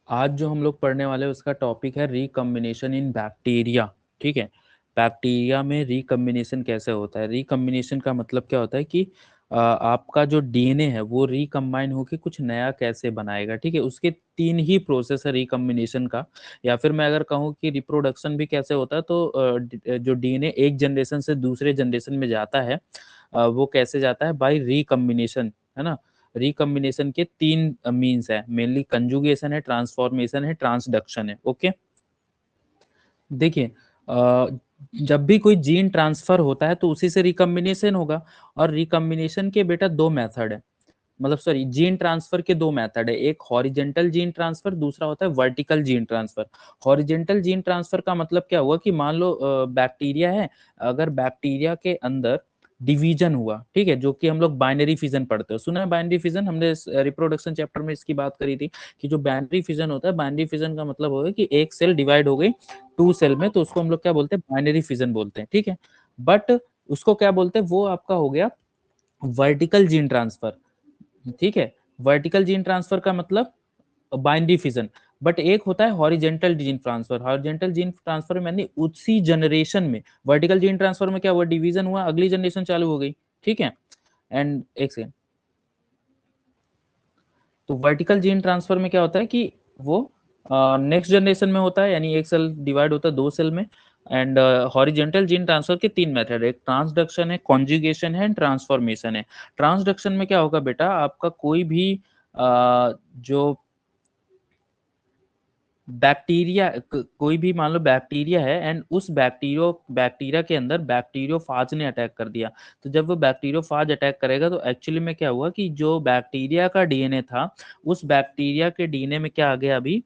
आज जो हम लोग पढ़ने वाले हैं उसका टॉपिक है रिकम्बिनेशन इन बैक्टीरिया। ठीक है, बैक्टीरिया में रिकम्बिनेशन कैसे होता है। रिकम्बिनेशन का मतलब क्या होता है कि आपका जो डीएनए है वो रिकम्बाइन होकर कुछ नया कैसे बनाएगा। ठीक है, उसके तीन ही प्रोसेस है रिकम्बिनेशन का। या फिर मैं अगर कहूँ कि रिप्रोडक्शन भी कैसे होता है, तो जो डीएनए एक जनरेशन से दूसरे जनरेशन में जाता है, वो कैसे जाता है, बाय रिकम्बिनेशन, है ना। रिकम्बिनेशन के तीन मीन्स है, मेनली कंजुगेशन है, ट्रांसफॉर्मेशन है, ट्रांसडक्शन है। ओके, देखिए, जब भी कोई जीन ट्रांसफर होता है तो उसी से रिकम्बिनेशन होगा। और रिकम्बिनेशन के बेटा दो मेथड है, मतलब सॉरी, जीन ट्रांसफर के दो मेथड है। एक हॉरिजेंटल जीन ट्रांसफर, दूसरा होता है vertical gene transfer. Horizontal gene transfer का मतलब क्या हुआ कि मान लो बैक्टीरिया है, अगर बैक्टीरिया के अंदर डिवीजन हुआ, ठीक है, जो कि हम लोग बाइनरी फिजन पढ़ते हैं, सुना है बाइनरी फिजन, हमने रिप्रोडक्शन चैप्टर में इसकी बात करी थी कि जो बाइनरी फिजन होता है, बाइनरी फिजन का मतलब होगा कि एक सेल डिवाइड हो गई टू सेल में, तो उसको हम लोग क्या बोलते हैं, बाइनरी फिजन बोलते हैं। ठीक है, बट उसको क्या बोलते हैं, वो आपका हो गया वर्टिकल जीन ट्रांसफर। ठीक है, वर्टिकल जीन ट्रांसफर का मतलब बाइनरी फिजन। बट एक होता है horizontal gene transfer. Horizontal gene transfer में उसी जनरेशन में, वर्टिकल जीन ट्रांसफर में क्या हुआ, डिवीजन हुआ, अगली जनरेशन चालू हो गई। ठीक है, एंड एक सेकेंड, तो वर्टिकल जीन ट्रांसफर में क्या होता है कि वो नेक्स्ट जनरेशन में होता है, यानी एक सेल डिवाइड होता है दो सेल में। एंड हॉरिजेंटल जीन ट्रांसफर के तीन मेथड है, एक ट्रांसडक्शन है, कॉन्जुगेशन है, ट्रांसफॉर्मेशन है। ट्रांसडक्शन में क्या होगा बेटा, आपका कोई भी जो बैक्टीरिया, कोई भी मान लो बैक्टीरिया है, एंड उस बैक्टीरिया के अंदर बैक्टीरियोफाज ने अटैक कर दिया। तो जब वो बैक्टीरियोफाज अटैक करेगा तो एक्चुअली में क्या हुआ कि जो बैक्टीरिया का डीएनए था, उस बैक्टीरिया के डीएनए में क्या आ गया, अभी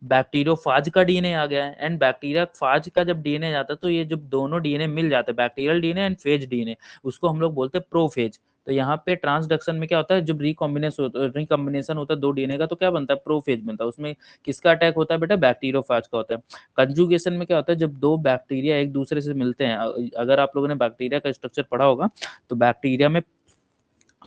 बैक्टीरियोफाज का डीएनए आ गया है। एंड बैक्टीरिया फाज का जब डीएनए जाता है, तो ये जब दोनों डीएनए मिल जाते हैं, bacterial DNA and phase DNA, उसको हम लोग बोलते हैं प्रोफेज। तो यहाँ पे ट्रांसडक्शन में क्या होता है, जब रिकॉम्बिनेशन होता है दो डीएनए का, तो क्या बनता है, प्रोफेज बनता है। उसमें किसका अटैक होता है बेटा, बैक्टीरियोफाज का होता है। कंजुगेशन में क्या होता है, जब दो बैक्टीरिया एक दूसरे से मिलते हैं, अगर आप लोगों ने बैक्टीरिया का स्ट्रक्चर पढ़ा होगा, तो बैक्टीरिया में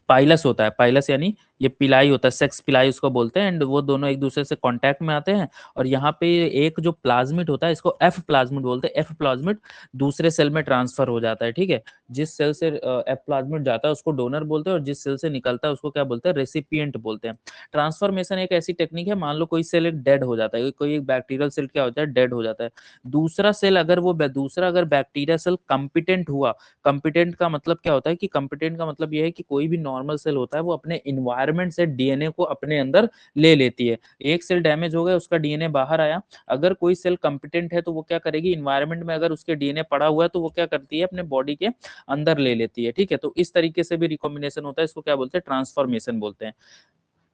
पाइलस होता है, पाइलस यानी ये पिलाई होता है, सेक्स पिलाई उसको बोलते हैं। एंड वो दोनों एक दूसरे से कांटेक्ट में आते हैं, और यहाँ पे एक जो प्लाज्मिड होता है, इसको एफ प्लाज्मिड बोलते हैं। एफ प्लाज्मिड दूसरे सेल में ट्रांसफर हो जाता है। ठीक है, जिस सेल से एफ प्लाज्मिड जाता है उसको डोनर बोलते हैं, और जिस सेल से निकलता है उसको क्या बोलते हैं, रेसिपिएंट बोलते हैं। ट्रांसफॉर्मेशन एक ऐसी टेक्निक है, मान लो कोई सेल एक डेड हो जाता है, कोई एक बैक्टीरियल सेल क्या होता है, डेड हो जाता है। दूसरा सेल अगर दूसरा अगर बैक्टीरिया सेल कम्पिटेंट हुआ, कॉम्पिटेंट का मतलब क्या होता है कि कॉम्पिटेंट का मतलब ये है कि कोई भी नॉर्मल सेल होता है वो अपने इन्वायरमेंट से डीएनए को अपने अंदर ले लेती है। एक सेल डैमेज हो गया, उसका डीएनए बाहर आया, अगर कोई सेल कॉम्पिटेंट है तो वो क्या करेगी, इन्वायरमेंट में अगर उसके डीएनए पड़ा हुआ है तो वो क्या करती है, अपने बॉडी के अंदर ले लेती है। ठीक है, तो इस तरीके से भी रिकॉम्बिनेशन होता है, इसको क्या बोलते हैं, ट्रांसफॉर्मेशन बोलते हैं।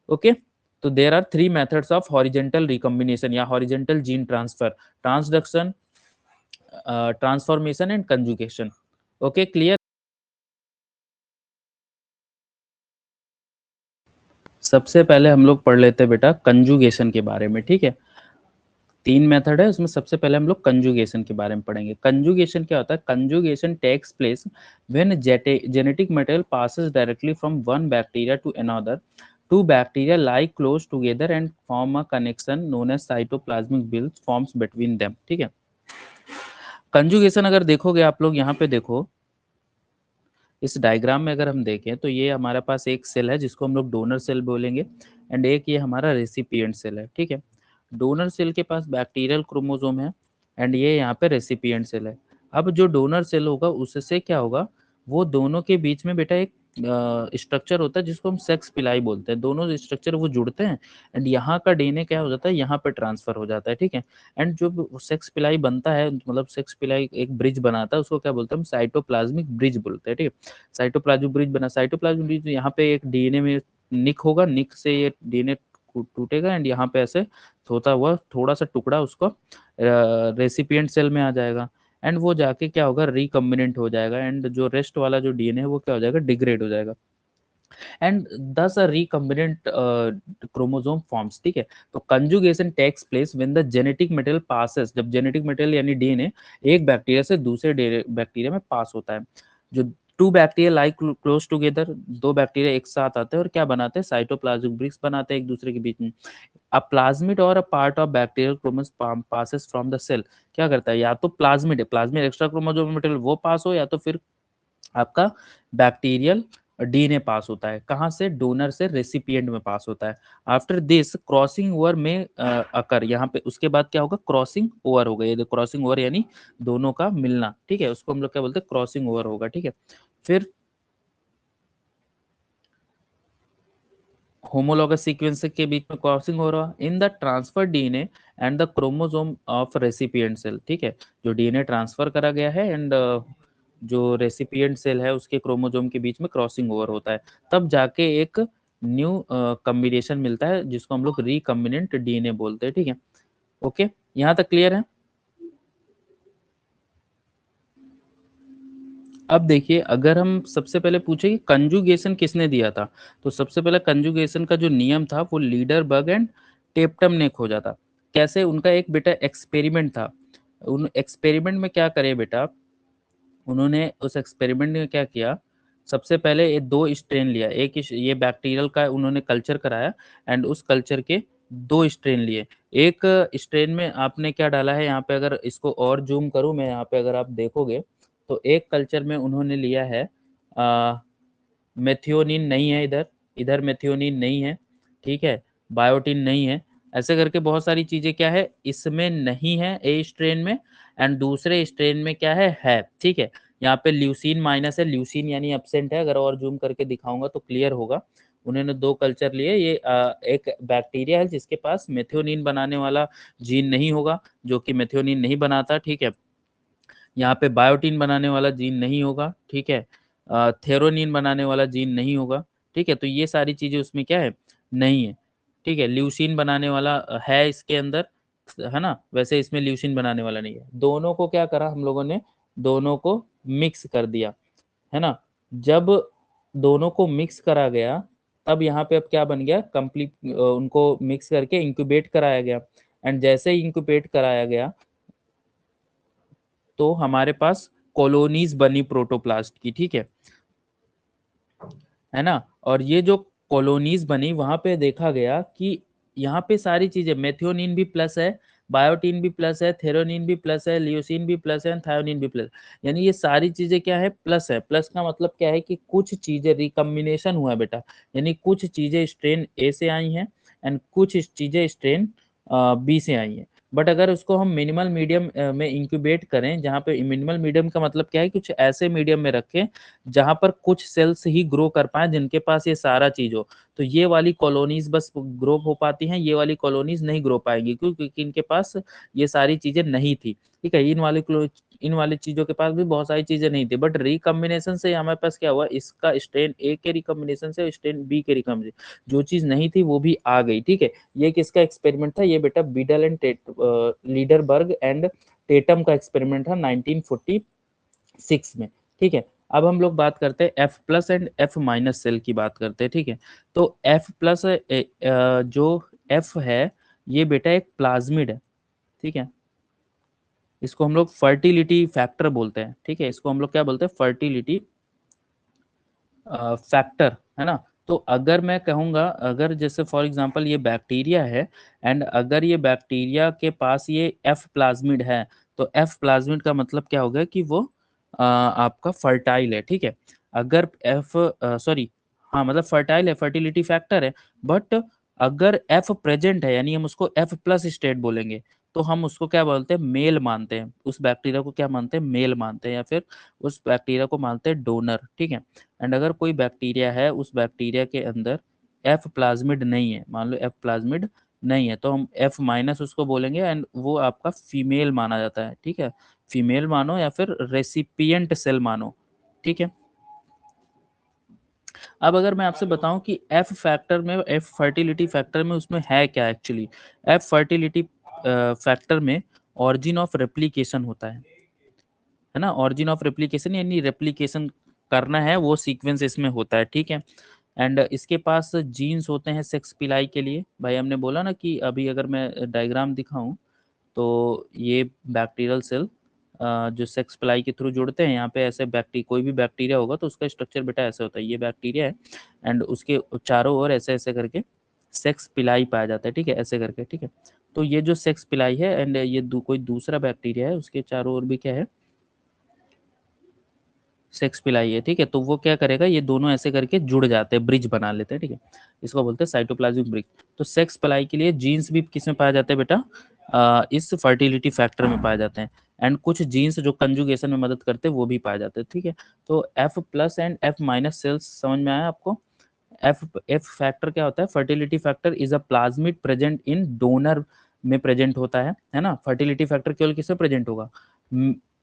ओके, तो there are three methods of horizontal recombination या horizontal gene transfer, transduction, transformation and conjugation. Okay, clear. सबसे पहले हम लोग पढ़ लेते हैं बेटा कंजुगेशन के बारे में। ठीक है, तीन मेथड है, उसमें सबसे पहले हम लोग कंजुगेशन के बारे में पढ़ेंगे। कंजुगेशन क्या होता है, conjugation takes place when genetic material passes directly from one bacteria to another, two bacteria lie close together and form a connection known as cytoplasmic bridge forms between them। ठीक है, conjugation अगर देखोगे आप लोग, यहाँ पे देखो, इस डायग्राम में अगर हम देखें तो ये हमारे पास एक सेल है जिसको हम लोग डोनर सेल बोलेंगे, एंड एक ये हमारा रेसिपिएंट सेल है। ठीक है, डोनर सेल के पास बैक्टीरियल क्रोमोसोम है, एंड ये यहाँ पे रेसिपिएंट सेल है। अब जो डोनर सेल होगा उससे क्या होगा, वो दोनों के बीच में बेटा एक स्ट्रक्चर होता है जिसको हम सेक्स पिलाई बोलते हैं। दोनों स्ट्रक्चर वो जुड़ते हैं, एंड यहाँ का डीएनए क्या हो जाता है, यहाँ पे ट्रांसफर हो जाता है। ठीक है, एंड जो सेक्स पिलाई बनता है, मतलब सेक्स पिलाई एक ब्रिज बनाता है, उसको क्या बोलते हैं, हम साइटोप्लाज्मिक ब्रिज बोलते हैं। ठीक है, साइटोप्लाज्मिक ब्रिज बना, साइटोप्लाज्मिक ब्रिज, यहाँ पे एक डीएनए में निक होगा, निक से ये डीएनए टूटेगा, एंड यहाँ पे ऐसे होता हुआ थोड़ा सा टुकड़ा उसको रेसिपिएंट सेल में आ जाएगा, एंड वो जाके क्या होगा, रिकम्बिनेंट हो जाएगा, एंड जो रेस्ट वाला जो डीएनए है वो क्या हो जाएगा, डिग्रेड हो जाएगा, एंड दस अ रिकम्बिनेंट क्रोमोसोम फॉर्म्स। ठीक है, तो conjugation takes place when the genetic material passes, जब जेनेटिक मटेरियल यानी डीएनए एक बैक्टीरिया से दूसरे बैक्टीरिया में पास होता है। जो two bacteria like close together, दो बैक्टीरिया एक साथ आते हैं और क्या बनाते हैं, साइटोप्लाज्मिक ब्रिक्स बनाते हैं एक दूसरे के बीच में। अ प्लाज्मिड और a part of bacterial chromosome passes from the cell, क्या करता है, या तो प्लाज्मिड है, प्लाज्मिड एक्स्ट्रा क्रोमोसोम मटेरियल वो पास हो, या तो फिर आपका बैक्टीरियल डीएनए पास होता है, कहाँ से, डोनर से रेसिपिएंट में पास होता है। आफ्टर दिस क्रॉसिंग ओवर में अकर, यहाँ पे उसके बाद क्या होगा, क्रॉसिंग ओवर होगा, ये क्रॉसिंग ओवर यानी दोनों का मिलना, ठीक है, उसको हम लोग क्या बोलते हैं, क्रॉसिंग ओवर होगा, ठीक है। फिर होमोलॉगस सीक्वेंस के बीच में क्रॉसिंग हो रहा in the transfer DNA and the chromosome of recipient cell, ठीक है, जो डीएनए ट्रांसफर करा गया है एंड जो रेसिपिएंट सेल है उसके क्रोमोसोम के बीच में क्रॉसिंग ओवर होता है, तब जाके एक न्यू कॉम्बिनेशन मिलता है जिसको हम लोग रिकम्बिनेंट डीएनए बोलते हैं, ठीक है। ओके, यहाँ तक क्लियर है। अब देखिए, अगर हम सबसे पहले पूछे कि कंजुगेशन किसने दिया था, तो सबसे पहले कंजुगेशन का जो नियम था वो लीडर बर्ग एंड टेप्टम ने खोजा था। कैसे, उनका एक बेटा एक्सपेरिमेंट था, उन एक्सपेरिमेंट में क्या करे बेटा, उन्होंने उस एक्सपेरिमेंट में क्या किया, सबसे पहले ये दो स्ट्रेन लिया, ये बैक्टीरियल का उन्होंने कल्चर कराया एंड उस कल्चर के दो स्ट्रेन लिए। एक स्ट्रेन में आपने क्या डाला है, यहाँ पे अगर इसको और जूम करूँ मैं, यहाँ पे अगर आप देखोगे तो एक कल्चर में उन्होंने लिया है मेथियोनिन नहीं है, इधर इधर मेथियोनिन नहीं है, ठीक है, बायोटिन नहीं है, ऐसे करके बहुत सारी चीजें क्या है इसमें नहीं है ए स्ट्रेन में, एंड दूसरे स्ट्रेन में क्या है, ठीक है। यहाँ पे ल्यूसीन माइनस है, ल्यूसीन यानी एब्सेंट है, अगर और जूम करके दिखाऊंगा तो क्लियर होगा। उन्होंने दो कल्चर लिए, ये एक बैक्टीरिया है जिसके पास मेथियोनिन बनाने वाला जीन नहीं होगा, जो कि मेथियोनिन नहीं बनाता, ठीक है। यहाँ पे बायोटिन बनाने वाला जीन नहीं होगा, ठीक है, थेरोनिन बनाने वाला जीन नहीं होगा, ठीक है, तो ये सारी चीजें उसमें क्या है, नहीं है, ठीक है। ल्यूसीन बनाने वाला है इसके अंदर, है ना, वैसे इसमें ल्यूसीन बनाने वाला नहीं है। दोनों को क्या करा हम लोगों ने, दोनों को मिक्स कर दिया, है ना। जब दोनों को मिक्स करा गया तब यहाँ पे अब क्या बन गया, कंप्लीट उनको मिक्स करके इंक्यूबेट कराया गया, एंड जैसे ही इंक्यूबेट कराया गया तो हमारे पास कॉलोनीज बनी प्रोटोप्लास्ट की, ठीक है ना। और ये जो कॉलोनीज बनी वहां पे देखा गया कि यहाँ पे सारी चीजें, मेथियोनिन भी प्लस है, बायोटिन भी प्लस है, थेरोनिन भी प्लस है, लियोसिन भी प्लस है, थायोनिन भी प्लस, यानी ये सारी चीजें क्या है, प्लस है। प्लस का मतलब क्या है कि कुछ चीजें रिकम्बिनेशन हुआ है बेटा, यानी कुछ चीजें स्ट्रेन ए से आई हैं एंड कुछ चीजें स्ट्रेन बी से आई हैं। बट अगर उसको हम मिनिमल मीडियम में इंक्यूबेट करें, जहाँ पे मिनिमल मीडियम का मतलब क्या है, कुछ ऐसे मीडियम में रखें जहां पर कुछ सेल्स ही ग्रो कर पाए जिनके पास ये सारा चीज हो, तो ये वाली कॉलोनीज बस ग्रो हो पाती हैं, ये वाली कॉलोनीज नहीं ग्रो पाएंगी, क्योंकि इनके पास ये सारी चीजें नहीं थी, ठीक है। इन वाली चीजों के पास भी बहुत सारी चीजें नहीं थी, बट रिकम्बिनेशन से हमारे पास क्या हुआ, इसका स्ट्रेन ए के रिकम्बिनेशन से स्ट्रेन बी के रिकम्बिनेशन, जो चीज नहीं थी वो भी आ गई, ठीक है। ये किसका एक्सपेरिमेंट था, ये बेटा Beadle and Lederberg and Tetam का एक्सपेरिमेंट था 1946 में, ठीक है। अब हम लोग बात करते हैं F plus and F minus cell की बात करते हैं, ठीक है। तो एफ प्लस जो एफ है ये बेटा एक प्लाज्मिड है, ठीक है, इसको हम लोग फर्टिलिटी फैक्टर बोलते हैं, ठीक है, इसको हम लोग क्या बोलते हैं, फर्टिलिटी फैक्टर, है ना। तो अगर मैं कहूँगा, अगर जैसे फॉर एग्जांपल ये बैक्टीरिया है एंड अगर ये बैक्टीरिया के पास ये एफ प्लाज्मिड है, तो एफ प्लाज्मिड का मतलब क्या होगा कि वो आपका फर्टाइल है, ठीक है। अगर एफ सॉरी, हाँ मतलब फर्टाइल है, फर्टिलिटी फैक्टर है, बट अगर एफ प्रेजेंट है यानी हम उसको एफ प्लस स्टेट बोलेंगे, तो हम उसको क्या बोलते हैं, मेल मानते हैं, उस बैक्टीरिया को क्या मानते हैं, मेल मानते हैं, या फिर उस बैक्टीरिया को मानते हैं डोनर, ठीक है। एंड अगर कोई बैक्टीरिया है, उस बैक्टीरिया के अंदर एफ प्लाज्मिड नहीं है, मान लो एफ प्लाज्मिड नहीं है, तो हम एफ माइनस उसको बोलेंगे एंड वो आपका फीमेल माना जाता है, ठीक है, फीमेल मानो या फिर रेसिपिएंट सेल मानो, ठीक है। अब अगर मैं आपसे बताऊं कि एफ फैक्टर में, एफ फर्टिलिटी फैक्टर में उसमें है क्या एक्चुअली, एफ फर्टिलिटी फैक्टर में ऑरिजिन ऑफ रेप्लिकेशन होता है ना, ऑरिजिन ऑफ रेप्लिकेशन यानी रेप्लिकेशन करना है वो सीक्वेंस इसमें होता है, ठीक है। एंड इसके पास जीन्स होते हैं सेक्स पिलाई के लिए, भाई हमने बोला ना कि अभी अगर मैं डायग्राम दिखाऊं तो ये बैक्टीरियल सेल जो सेक्स प्लाई के थ्रू जुड़ते हैं। यहाँ पे ऐसे बैक्टीरिया, कोई भी बैक्टीरिया होगा तो उसका स्ट्रक्चर बेटा ऐसे होता है, ये बैक्टीरिया है एंड उसके चारों ओर ऐसे ऐसे करके सेक्स पिलाई पाया जाता है, ठीक है, ऐसे करके, ठीक है। तो ये जो सेक्स पिलाई है एंड ये कोई दूसरा बैक्टीरिया है, उसके चारों ओर भी क्या है, सेक्स पिलाई है, ठीक है। तो वो क्या करेगा, ये दोनों ऐसे करके जुड़ जाते हैं, ब्रिज बना लेते हैं, ठीक है। इसको बोलते हैं साइटोप्लाज्मिक ब्रिज। तो सेक्स पिलाई के लिए जीन्स भी किस में पाए जाते हैं बेटा, इस फर्टिलिटी फैक्टर में पाए जाते हैं। एंड कुछ जीन्स जो कंजुगेशन में मदद करते हैं वो भी पाए जाते हैं, ठीक है। तो F plus and F minus cells समझ में आया आपको। एफ एफ फैक्टर क्या होता है, fertility factor is a plasmid present in donor में प्रेजेंट होता है ना। फर्टिलिटी फैक्टर केवल किसमें प्रेजेंट होगा,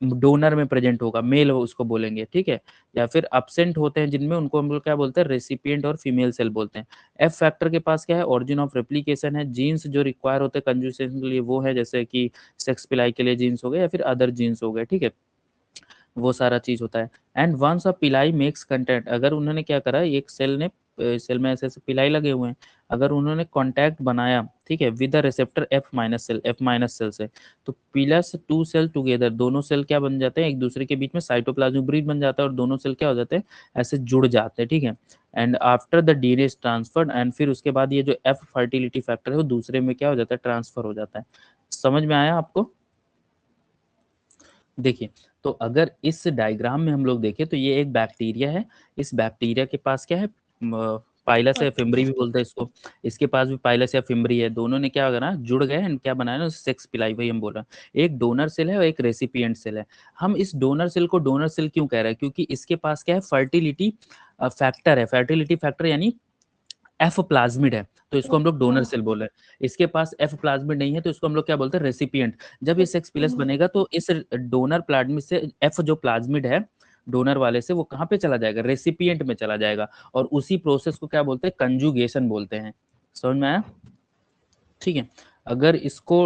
डोनर में प्रेजेंट होगा, मेल हो उसको बोलेंगे, ठीक है। या फिर अब्सेंट होते हैं जिनमें, उनको हम लोग क्या बोलते हैं, रेसिपिएंट और फीमेल सेल बोलते हैं। एफ फैक्टर के पास क्या है, ऑरिजिन ऑफ रेप्लिकेशन है। जीन्स जो रिक्वायर होते हैं कंजुगेशन के लिए वो है, जैसे कि सेक्स पिलाई के लिए जीन्स हो गए या फिर अदर जीन्स हो गए, ठीक है, वो सारा चीज होता है। एंड वंस अ पिलाई मेक्स कंटेंट, अगर उन्होंने क्या करा, एक सेल ने, सेल में ऐसे ऐसे पिलाई लगे हुए हैं, अगर उन्होंने कांटेक्ट बनाया, ठीक है, with the receptor F minus cell, F minus cell से, तो प्लस टू सेल टुगेदर, दोनों सेल क्या बन जाते हैं, एक दूसरे के बीच में साइटोप्लाज्मिक ब्रिज बन जाता है और दोनों सेल क्या हो जाते हैं, ऐसे जुड़ जाते हैं, ठीक है। And after the DNA is transferred, and फिर उसके बाद ये जो एफ फर्टिलिटी फैक्टर है वो दूसरे में क्या हो जाता है, ट्रांसफर हो जाता है। समझ में आया आपको। देखिए, तो अगर इस डायग्राम में हम लोग देखें तो ये एक बैक्टीरिया है। इस बैक्टीरिया के पास क्या है, पाइलस या फिम्बरी भी बोलते हैं इसको। इसके पास भी पाइलस या फिम्बरी है। दोनों ने क्या करा, जुड़ गए एंड क्या बनाया ना, सेक्स पिलाई, वही हम बोल रहे हैं। एक डोनर सेल है और एक रेसिपिएंट सेल है। हम इस डोनर सेल को डोनर सेल क्यों कह रहे हैं, क्योंकि इसके पास क्या है, फर्टिलिटी फैक्टर है। फर्टिलिटी फैक्टर यानी एफ प्लाज्मिड है, तो इसको हम लोग डोनर सेल बोल रहे हैं। इसके पास एफ प्लाज्मिड नहीं है तो इसको हम लोग क्या बोलते हैं, रेसिपिएंट। जब ये सेक्स प्लस बनेगा तो इस डोनर प्लाज्मिड से एफ जो प्लाज्मिड है डोनर वाले से, वो कहाँ पे चला जाएगा, रेसिपिएंट में चला जाएगा। और उसी प्रोसेस को क्या बोलते हैं, कंजुगेशन बोलते हैं। समझ में आया, ठीक है। अगर इसको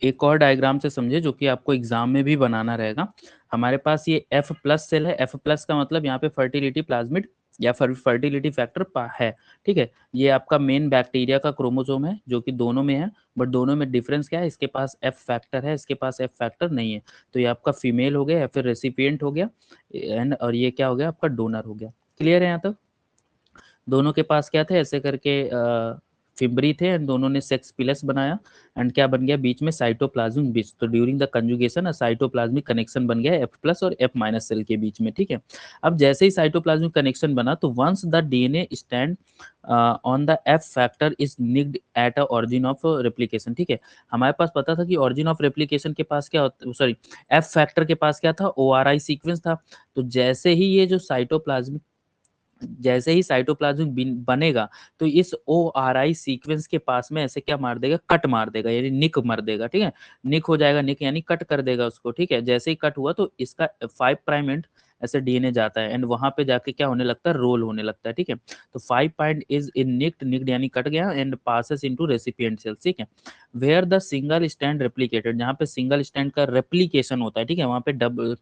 एक और डायग्राम से समझे जो कि आपको एग्जाम में भी बनाना रहेगा। हमारे पास ये एफ प्लस सेल है। एफ प्लस का मतलब यहाँ पे फर्टिलिटी प्लाज्मिड या फर्टिलिटी फैक्टर है, ठीक है। ये आपका मेन बैक्टीरिया का क्रोमोसोम है जो कि दोनों में है, बट दोनों में डिफरेंस क्या है, इसके पास एफ फैक्टर है, इसके पास एफ फैक्टर नहीं है। तो ये आपका फीमेल हो गया या फिर रेसिपिएंट हो गया एंड, और ये क्या हो गया, आपका डोनर हो गया। क्लियर है यहाँ तक। दोनों के पास क्या थे, ऐसे करके फिब्री थे एंड दोनों ने सेक्स पिलस बनाया एंड क्या बन गया, बीच में साइटोप्लाज्मिक ब्रिज। तो during the conjugation cytoplasmic connection बन गया एफ प्लस और एफ माइनस सेल के बीच में, ठीक है। अब जैसे ही साइटोप्लाज्मिक कनेक्शन बना तो once the DNA stand on the F factor is nicked at a origin of replication, ठीक है। हमारे पास पता था कि ऑरिजिन ऑफ रेप्लिकेशन के पास क्या होता, सॉरी, एफ फैक्टर के पास क्या था, ओआरआई सीक्वेंस था। तो जैसे ही साइटोप्लाज्म बनेगा तो इस ओ आर आई सीक्वेंस के पास में ऐसे क्या मार देगा, कट मार देगा, यानी निक मार देगा, ठीक है। निक हो जाएगा, निक यानी कट कर देगा उसको, ठीक है। जैसे ही कट हुआ तो इसका 5' एंड ऐसे डीएनए जाता है एंड वहां पे जाके क्या होने लगता है, रोल होने लगता है, ठीक है। तो 5' इज इन निक्ड, निक्ड यानी कट गया and passes into recipient cell, ठीक है। Where the single stand replicated, जहाँ पे सिंगल स्टैंड का रेप्लिकेशन होता है, ठीक है, वहां पे डबल,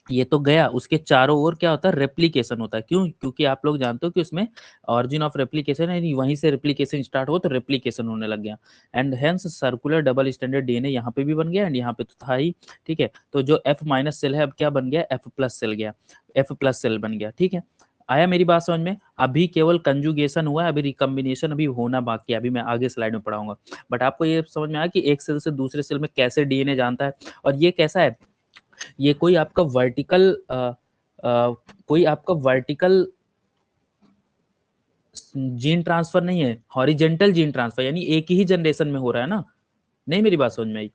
ये तो गया, उसके चारों ओर क्या होता है, रेप्लिकेशन होता है। क्यों, क्योंकि आप लोग जानते हो कि उसमें ऑरिजिन ऑफ रेप्लिकेशन है, वहीं से रेप्लिकेशन स्टार्ट हो तो रेप्लिकेशन होने लग गया and hence circular double standard DNA यहाँ पे भी बन गया एंड यहाँ पे तो था ही, ठीक है। तो जो एफ माइनस सेल है अब क्या बन गया, एफ प्लस सेल गया, एफ प्लस सेल बन गया, ठीक है। आया मेरी बात समझ में। अभी केवल कंजुगेशन हुआ है, अभी रिकम्बिनेशन अभी होना बाकी है, अभी मैं आगे स्लाइड में पढ़ाऊंगा। बट आपको ये समझ में आया कि एक सेल से दूसरे सेल में कैसे डीएनए जानता है। और ये कैसा है, ये कोई आपका वर्टिकल कोई आपका वर्टिकल जीन ट्रांसफर नहीं है, हॉरिजेंटल जीन ट्रांसफर, यानी एक ही जनरेशन में हो रहा है ना। नहीं मेरी बात समझ में आई,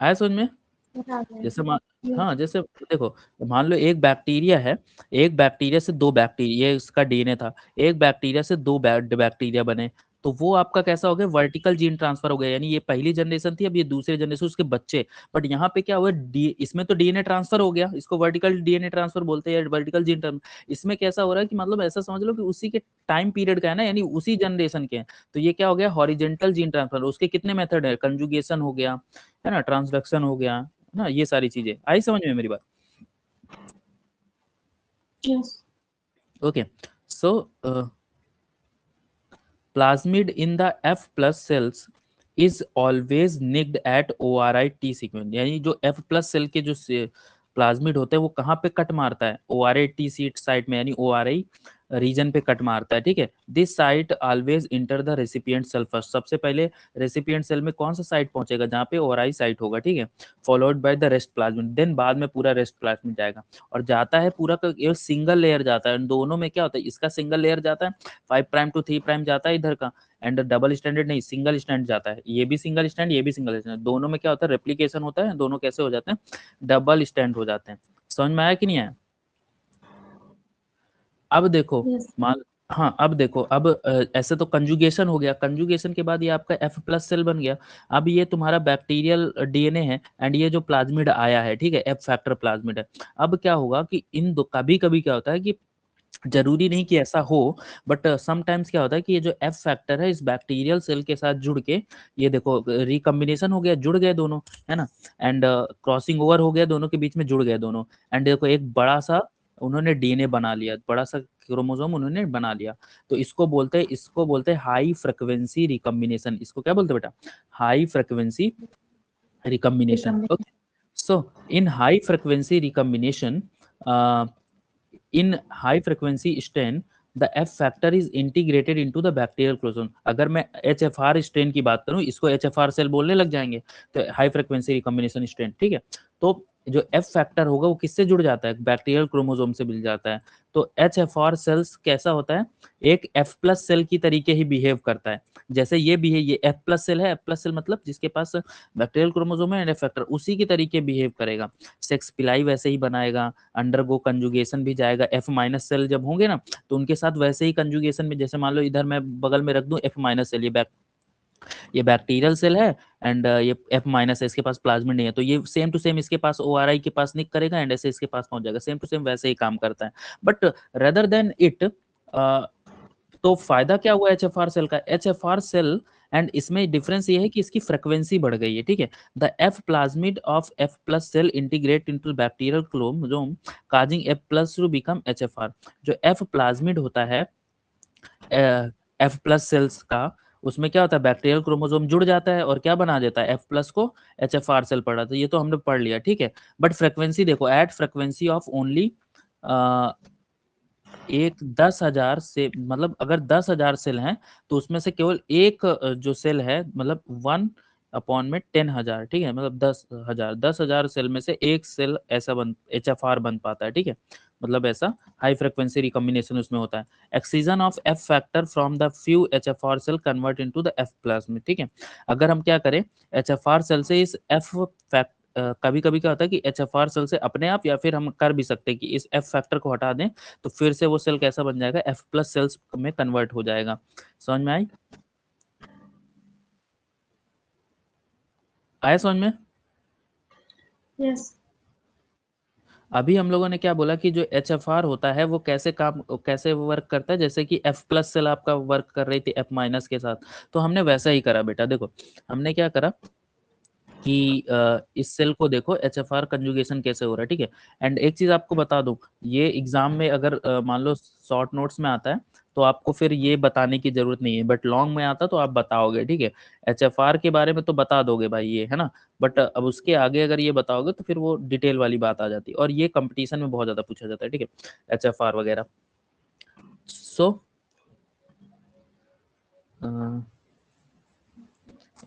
आया समझ में। जैसे हाँ, जैसे देखो, मान लो एक बैक्टीरिया है, एक बैक्टीरिया से दो बैक्टीरिया, ये इसका डीएनए था, एक बैक्टीरिया से दो बैक्टीरिया बने, तो वो आपका कैसा हो गया, वर्टिकल जीन ट्रांसफर हो गया, यानी ये पहली जनरेशन थी, अब ये दूसरी जनरेशन, उसके बच्चे। बट यहाँ पे क्या हुआ, इसमें तो डीएनए ट्रांसफर हो गया, इसको वर्टिकल डीएनए ट्रांसफर बोलते हैं, वर्टिकल जीन ट्रांसफर। इसमें कैसा हो रहा है कि मतलब ऐसा समझ लो कि उसी के टाइम पीरियड का है ना, यानी उसी जनरेशन के हैं। तो ये क्या हो गया, हॉरिजेंटल जीन ट्रांसफर। उसके कितने मेथड है, कंजुगेशन हो गया, है ना, ट्रांसडक्शन हो गया ना, ये सारी चीजें आई समझ में मेरी बात। Okay, so plasmid in the F plus cells is always nicked at ORI T sequence, यानी जो F प्लस सेल के जो प्लाज्मिड होते हैं वो कहाँ पे कट मारता है, ORI T सीट साइट में, यानी ORI रीजन पे कट मारता है, ठीक है। This site always enter the recipient cell first, सबसे पहले रेसिपिएंट सेल में कौन सा साइट पहुंचेगा, जहाँ पे ORI साइट होगा, ठीक है। Followed by the rest plasmid, then बाद में पूरा रेस्ट प्लाज्मिड जाएगा, और जाता है पूरा का एक सिंगल लेयर जाता है। दोनों में क्या होता है, इसका सिंगल लेयर जाता है 5 प्राइम टू 3 प्राइम जाता है इधर का, एंड डबल स्टैंडर्ड नहीं, सिंगल स्टैंड जाता है, ये भी सिंगल स्टैंड ये भी सिंगल स्टैंड, दोनों में क्या होता है, रेप्लिकेशन होता है, दोनों कैसे हो जाते हैं, डबल स्टैंड हो जाते हैं। समझ में आया कि नहीं आया? अब देखो, Yes. मान, हाँ अब देखो, अब ऐसे तो कंजुगेशन हो गया, कंजुगेशन के बाद ये आपका F प्लस सेल बन गया। अब ये तुम्हारा बैक्टीरियल डीएनए है, एंड ये जो प्लाज्मिड आया है, ठीक है, F फैक्टर प्लाज्मिड है। अब क्या होगा कि इन दो, कभी कभी क्या होता है कि जरूरी नहीं कि ऐसा हो, बट समटाइम्स क्या होता है कि ये जो F फैक्टर है इस बैक्टीरियल सेल के साथ जुड़ के, ये देखो रिकम्बिनेशन हो गया, जुड़ गए दोनों, है ना, एंड क्रॉसिंग ओवर हो गया, दोनों के बीच में जुड़ गए दोनों, एंड देखो एक बड़ा सा उन्होंने डीएनए बना लिया, बड़ा सा क्रोमोसोम उन्होंने बना लिया। तो इसको बोलते हैं हाई फ्रिक्वेंसी रिकम्बिनेशन। इसको क्या बोलते हैं बेटा, high frequency recombination. Recombination. Okay, so in high frequency recombination, in high frequency strain the F factor is integrated into the bacterial chromosome। अगर मैं HFR स्ट्रेन की बात करूं, इसको HFR सेल बोलने लग जाएंगे, तो हाई फ्रिक्वेंसी रिकॉम्बिनेशन स्ट्रेन, ठीक है। तो जो F फैक्टर होगा वो किससे जुड़ जाता है, बैक्टीरियल क्रोमोसोम से मिल जाता है। तो HFR सेल्स कैसा होता है, एक F प्लस सेल की तरीके ही बिहेव करता है, जैसे ये बिहेव, ये F प्लस सेल है, F प्लस सेल मतलब जिसके पास बैक्टीरियल क्रोमोसोम है एंड F फैक्टर, उसी की तरीके बिहेव करेगा। सेक्स पिलाई वैसे ही बनाएगा, अंडरगो कंजुगेशन भी जाएगा, F माइनस सेल जब होंगे ना तो उनके साथ वैसे ही कंजुगेशन में, जैसे मान लो इधर मैं बगल में रख दूं F माइनस सेल, ये बैक्टीरियल सेल है, एंड ये F माइनस है, इसके पास प्लाज्मिड नहीं है, तो ये सेम टू सेम इसके पास ORI के पास निक करेगा, एंड ऐसे इसके पास पहुंच जाएगा, सेम टू सेम वैसे ही काम करता है। बट रेदर देन इट, तो फायदा क्या हुआ HFR सेल का, HFR सेल, एंड इसमें डिफरेंस ये है कि इसकी फ्रिक्वेंसी बढ़ गई है, ठीक है। The F plasmid of F plus cell integrate into bacterial chromosome causing F plus to become HFR। जो F प्लाज्मिड होता है F प्लस सेल्स का, उसमें क्या होता है, बैक्टीरियल क्रोमोसोम जुड़ जाता है और क्या बना देता है, F प्लस को HFR सेल पढ़ा, तो ये तो हमने पढ़ लिया, ठीक है। बट फ्रिक्वेंसी देखो, एट फ्रिक्वेंसी ऑफ ओनली एक 10,000 से, मतलब अगर 10,000 सेल हैं तो उसमें से केवल एक जो सेल है, मतलब 1 में 10,000, ठीक है, मतलब 10,000 सेल में से एक सेल ऐसा बन HFR बन पाता है, ठीक है, मतलब ऐसा हाई फ्रिक्वेंसी रिकॉम्बिनेशन उसमें होता है। Excision of F factor from the few HFR cell convert into the F plus में, ठीक है। अगर हम क्या करें, HFR सेल से इस F फैक्टर, कभी कभी क्या होता है कि HFR सेल से अपने आप, या फिर हम कर भी सकते हैं कि इस F फैक्टर को हटा दें, तो फिर से वो सेल कैसा बन जाएगा, F प्लस सेल्स में कन्वर्ट हो जाएगा। समझ में आई, आया समझ में? Yes. अभी हम लोगों ने क्या बोला कि जो HFR होता है वो कैसे वर्क करता है, जैसे कि F प्लस सेल आपका वर्क कर रही थी F माइनस के साथ, तो हमने वैसा ही करा बेटा। देखो हमने क्या करा कि इस सेल को देखो HFR कंजुगेशन कैसे हो रहा है, ठीक है। एंड एक चीज आपको बता दूं, ये एग्जाम में अगर मान लो शॉर्ट नोट्स में आता है तो आपको फिर ये बताने की जरूरत नहीं है, बट लॉन्ग में आता तो आप बताओगे, ठीक है। HFR के बारे में तो बता दोगे भाई, ये है ना, बट अब उसके आगे अगर ये बताओगे तो फिर वो डिटेल वाली बात आ जाती है, और ये कंपटीशन में बहुत ज्यादा पूछा जाता है, ठीक है, HFR वगैरह। सो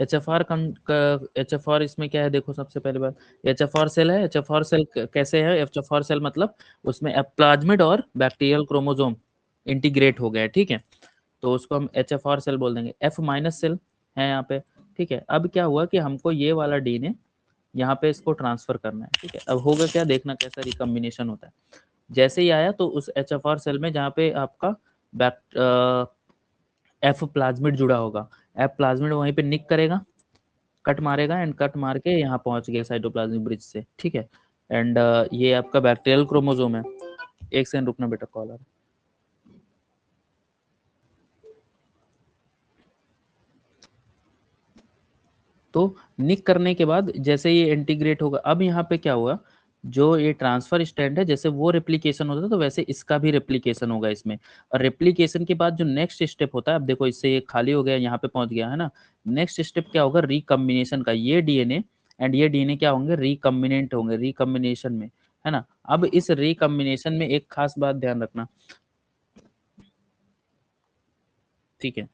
HFR इसमें क्या है, देखो सबसे पहले बात, HFR सेल है, HFR सेल कैसे है, HFR सेल मतलब उसमें प्लाज्मिड और बैक्टीरियल क्रोमोसोम इंटीग्रेट हो गए, ठीक है, तो उसको हम HFR सेल बोल देंगे। F माइनस सेल है यहाँ पे, ठीक है। अब क्या हुआ कि हमको ये वाला डीएनए यहाँ पे इसको ट्रांसफर करना है, ठीक है। अब होगा क्या, देखना कैसा रिकम्बिनेशन होता है। जैसे ही आया तो उस HFR सेल में जहाँ पे आपका F प्लाज्मिड जुड़ा होगा, F प्लाज्मिड वहीं पे निक करेगा, कट मारेगा, एंड कट मार के यहाँ पहुंच गया साइटोप्लाज्मिक ब्रिज से, ठीक है। एंड ये आपका बैक्टीरियल क्रोमोसोम है। एक सेकंड रुकना बेटा, कॉल आ रहा है। तो निक करने के बाद जैसे ये इंटीग्रेट होगा, अब यहाँ पे क्या हुआ, जो ये ट्रांसफर स्टैंड है जैसे वो रेप्लिकेशन होता है तो वैसे इसका भी रेप्लिकेशन होगा इसमें। और रेप्लिकेशन के बाद जो नेक्स्ट स्टेप होता है, अब देखो इससे ये खाली हो गया, यहाँ पे पहुंच गया है ना। नेक्स्ट स्टेप क्या होगा, रिकम्बिनेशन का। ये डीएनए एंड ये डीएनए क्या होंगे, रिकम्बिनेंट होंगे रिकम्बिनेशन में, है ना। अब इस रिकम्बिनेशन में एक खास बात ध्यान रखना, ठीक है।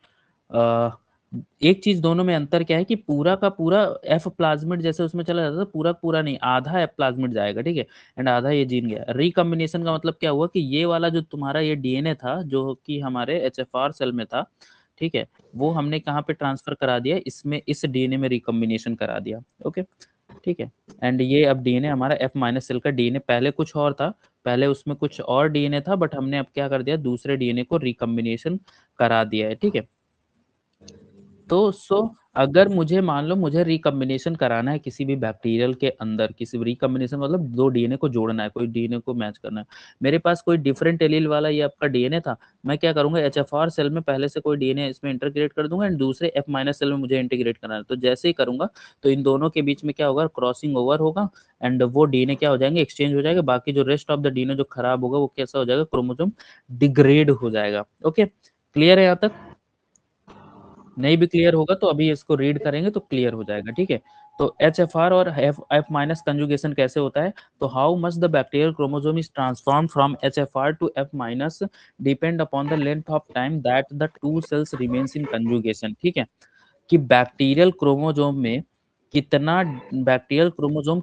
एक चीज दोनों में अंतर क्या है कि पूरा का पूरा एफ प्लाज्मिड जैसे उसमें चला जाता था, पूरा पूरा नहीं, आधा एफ प्लाज्मिड जाएगा, ठीक है, एंड आधा ये जीन गया। रिकम्बिनेशन का मतलब क्या हुआ कि ये वाला जो तुम्हारा ये डीएनए था जो कि हमारे एचएफआर सेल में था, ठीक है, वो हमने कहाँ पे ट्रांसफर करा दिया, इसमें इस डीएनए में रिकम्बिनेशन करा दिया। ओके, ठीक है। एंड ये अब डीएनए हमारा एफ माइनस सेल का डीएनए, पहले कुछ और था, पहले उसमें कुछ और डीएनए था, बट हमने अब क्या कर दिया, दूसरे डीएनए को रिकम्बिनेशन करा दिया है, ठीक है। तो अगर मुझे मान लो मुझे रिकम्बिनेशन कराना है किसी भी बैक्टीरियल के अंदर, किसी भी रिकम्बिनेशन मतलब दो डीएनए को जोड़ना है, कोई डीएनए को मैच करना है, मेरे पास कोई डिफरेंट एलील वाला ये आपका डीएनए था, मैं क्या करूंगा, एचएफआर सेल में पहले से कोई डीएनए इसमें इंटीग्रेट कर दूंगा एंड दूसरे एफ माइनस सेल में मुझे इंटीग्रेट करना है। तो जैसे ही करूंगा तो इन दोनों के बीच में क्या होगा, क्रॉसिंग ओवर होगा एंड वो डीएनए क्या हो जाएंगे, एक्सचेंज हो जाएगा। बाकी जो रेस्ट ऑफ द डीएनए जो खराब होगा वो कैसा हो जाएगा, क्रोमोसोम डिग्रेड हो जाएगा। ओके, क्लियर है यहाँ तक? नहीं भी क्लियर होगा तो अभी इसको रीड करेंगे तो क्लियर हो जाएगा, ठीक है। तो एच एफ आर और एफ माइनस कंजुगेशन कैसे होता है, तो how much the bacterial chromosome is transform from H F R to F minus depend upon the length of time that the two cells remains in conjugation, ठीक है। कि bacterial chromosome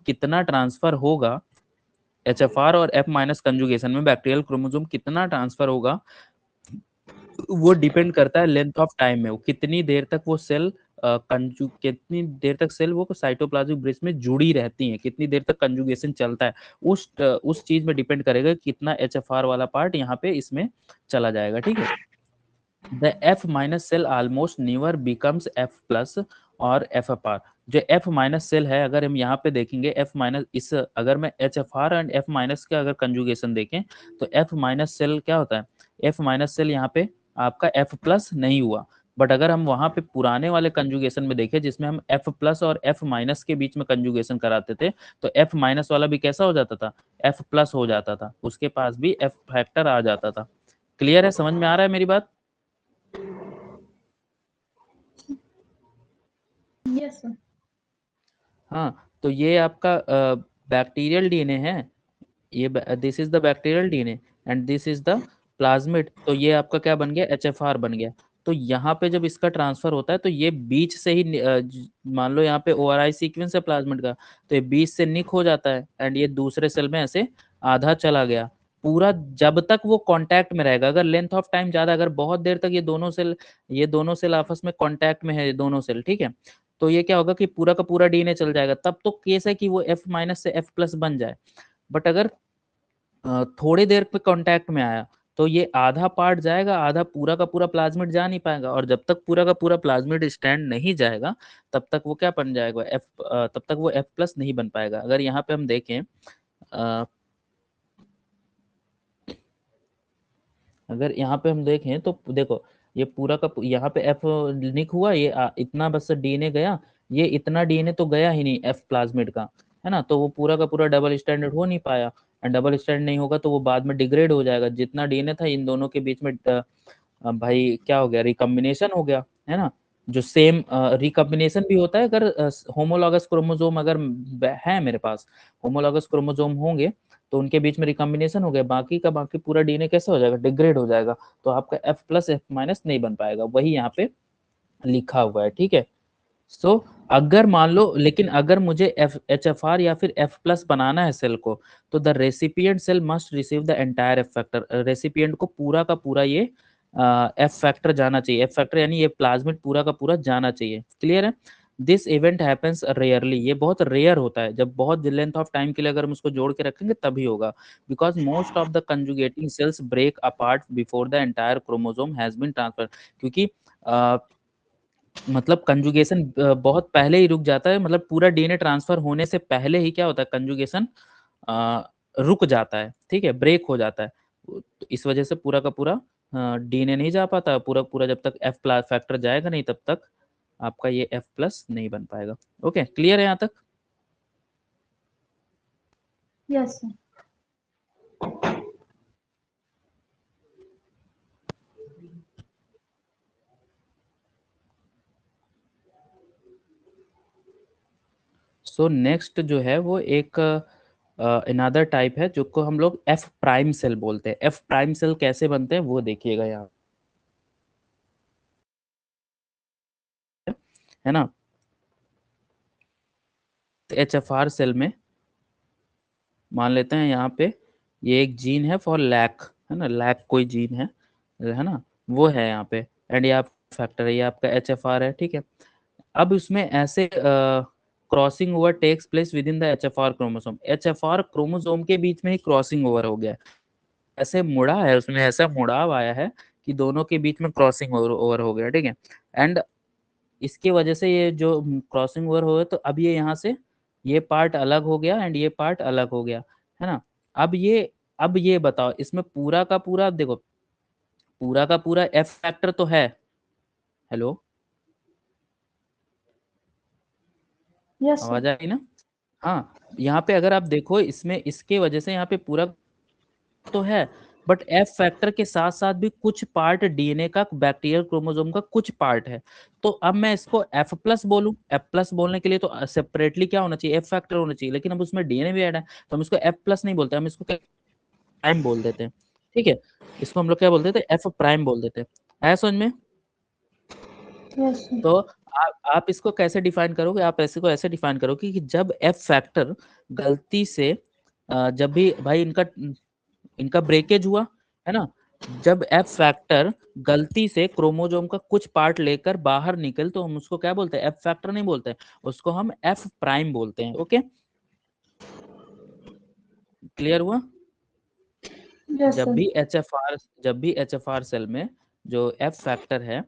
कितना transfer होगा, H F R और F minus conjugation में bacterial chromosome कितना transfer होगा, वो डिपेंड करता है लेंथ ऑफ टाइम में, वो कितनी देर तक वो सेल कितनी देर तक सेल वो साइटोप्लाज्मिक ब्रिज में जुड़ी रहती है, कितनी देर तक कंजुगेशन चलता है, उस चीज में डिपेंड करेगा कितना एचएफआर वाला पार्ट यहाँ पे इसमें चला जाएगा, ठीक है। The F minus cell almost never becomes F plus और एफ एफ आर। जो एफ माइनस सेल है, अगर हम यहाँ पे देखेंगे एफ माइनस, इस अगर मैं H F are and F minus का अगर कंजुगेशन देखें तो एफ माइनस सेल क्या होता है, एफ माइनस सेल यहाँ पे आपका एफ प्लस नहीं हुआ। बट अगर हम वहां पे पुराने वाले कंजुगेशन में देखें जिसमें हम एफ प्लस और एफ माइनस के बीच में कंजुगेशन कराते थे, तो एफ माइनस वाला भी कैसा हो जाता था, एफ प्लस हो जाता था, उसके पास भी एफ फैक्टर आ जाता था। क्लियर है, समझ में आ रहा है मेरी बात? Yes, sir. हाँ, तो ये आपका बैक्टीरियल डीएनए है, ये this is the bacterial DNA and this is the plasmid. तो ये आपका क्या बन गया, एचएफआर बन गया। तो यहाँ पे जब इसका ट्रांसफर होता है तो ये बीच से ही मान लो यहाँ पे ओआरआई सीक्वेंस है प्लाज्मिड का, तो ये बीच से निक हो जाता है एंड ये दूसरे सेल में ऐसे आधा चला गया पूरा, जब तक वो कांटेक्ट में रहेगा। अगर लेंथ ऑफ टाइम ज्यादा, अगर बहुत देर तक ये दोनों सेल आपस में कांटेक्ट में है, ये दोनों सेल, ठीक है, तो ये क्या होगा कि पूरा का पूरा डीएनए चल जाएगा, तब तो केस है कि वो एफ माइनस से एफ प्लस बन जाए। बट अगर थोड़ी देर पे कांटेक्ट में आया तो ये आधा पार्ट जाएगा, आधा पूरा का पूरा प्लाज्मिड जा नहीं पाएगा, और जब तक पूरा का पूरा प्लाज्मिड स्टैंड नहीं जाएगा तब तक वो क्या बन जाएगा, तब तक वो एफ प्लस नहीं बन पाएगा। अगर यहाँ पे हम देखें, अगर यहाँ पे हम देखें तो देखो, ये पूरा का यहाँ पे एफ निक हुआ, ये इतना बस डीएनए गया, ये इतना डीएनए तो गया ही नहीं एफ प्लाज्मिड का, है ना, तो वो पूरा का पूरा डबल स्टैंडर्ड हो नहीं पाया, एंड डबल स्टैंड नहीं होगा तो वो बाद में डिग्रेड हो जाएगा। जितना डीएनए था इन दोनों के बीच में भाई क्या हो गया, रिकम्बिनेशन हो गया, है ना। जो सेम रिकम्बिनेशन भी होता है अगर होमोलॉगस क्रोमोसोम अगर है मेरे पास, होमोलॉगस क्रोमोसोम होंगे तो उनके बीच में रिकम्बिनेशन हो गया, बाकी का बाकी पूरा डीएनए कैसे हो जाएगा, डिग्रेड हो जाएगा, तो आपका एफ प्लस एफ माइनस नहीं बन पाएगा, वही यहाँ पे लिखा हुआ है, ठीक है। सो अगर मान लो, लेकिन अगर मुझे एच एफ आर या फिर एफ प्लस बनाना है सेल को, तो the recipient cell must receive the entire F factor, recipient को पूरा का पूरा ये एफ फैक्टर जाना चाहिए, एफ फैक्टर यानी ये प्लाज्मिड पूरा का पूरा जाना चाहिए। क्लियर है? दिस इवेंट हैपेंस रेयरली, ये बहुत रेयर होता है, जब बहुत लेंथ ऑफ टाइम के लिए अगर हम उसको जोड़ के रखेंगे तभी होगा, because most of the conjugating cells break apart before the entire chromosome has been transfer, क्योंकि मतलब कंजुगेशन बहुत पहले ही रुक जाता है, मतलब पूरा डीएनए ट्रांसफर होने से पहले ही क्या होता है, कंजुगेशन रुक जाता है, ठीक है, ब्रेक हो जाता है। तो इस वजह से पूरा का पूरा डीएनए नहीं जा पाता, पूरा पूरा जब तक एफ प्लस फैक्टर जाएगा नहीं तब तक आपका ये एफ प्लस नहीं बन पाएगा। ओके, क्लियर है यहाँ तक? Yes, sir. सो नेक्स्ट जो है वो एक अनदर टाइप है जो को हम लोग एफ प्राइम सेल बोलते हैं। एफ प्राइम सेल कैसे बनते हैं वो देखिएगा यहाँ, है ना। एच एफ आर सेल में मान लेते हैं यहाँ पे ये एक जीन है फॉर लैक, है ना, लैक कोई जीन है ना, वो है यहाँ पे। एंड ये आप फैक्टर है, ये आपका एच एफ आर है, ठीक है। अब उसमें ऐसे crossing over takes place within the H F R chromosome, H F R chromosome के बीच में ही क्रॉसिंग ओवर हो गया है, ऐसे मुड़ा है, उसमें ऐसा मुड़ाव आया है कि दोनों के बीच में क्रॉसिंग ओवर हो गया, ठीक है। एंड इसकी वजह से ये जो क्रॉसिंग ओवर हो गया, तो अब ये यहाँ से ये पार्ट अलग हो गया एंड ये पार्ट अलग हो गया, है ना। अब ये बताओ इसमें पूरा का पूरा देखो, पूरा का पूरा एफ फैक्टर तो है। Hello, Yes, sir. आवाज आई ना। हाँ, यहाँ पे अगर आप देखो इसमें इसके वजह से यहाँ पे पूरा तो है, बट एफ फैक्टर के साथ साथ भी कुछ पार्ट डीएनए का, बैक्टीरियल क्रोमोसोम का कुछ पार्ट है। तो अब मैं इसको एफ प्लस बोलूं, एफ प्लस बोलने के लिए तो सेपरेटली क्या होना चाहिए, एफ फैक्टर होना चाहिए, लेकिन अब उसमें डीएनए भी ऐड है, तो हम इसको एफ प्लस नहीं बोलते, हम इसको प्राइम बोल देते हैं, ठीक है। इसको हम लोग क्या बोल देते हैं, एफ प्राइम बोल देते हैं। आया समझ में। Yes, sir. तो आप इसको कैसे डिफाइन करोगे, आप ऐसे को ऐसे डिफाइन करोगे कि जब एफ फैक्टर गलती से जब भी भाई इनका इनका ब्रेकेज हुआ, है ना, जब एफ फैक्टर गलती से क्रोमोसोम का कुछ पार्ट लेकर बाहर निकल, तो हम उसको क्या बोलते हैं, एफ फैक्टर नहीं बोलते हैं, उसको हम एफ प्राइम बोलते हैं। ओके, क्लियर हुआ। Yes, जब sir. भी एच एफ आर सेल में जो एफ फैक्टर है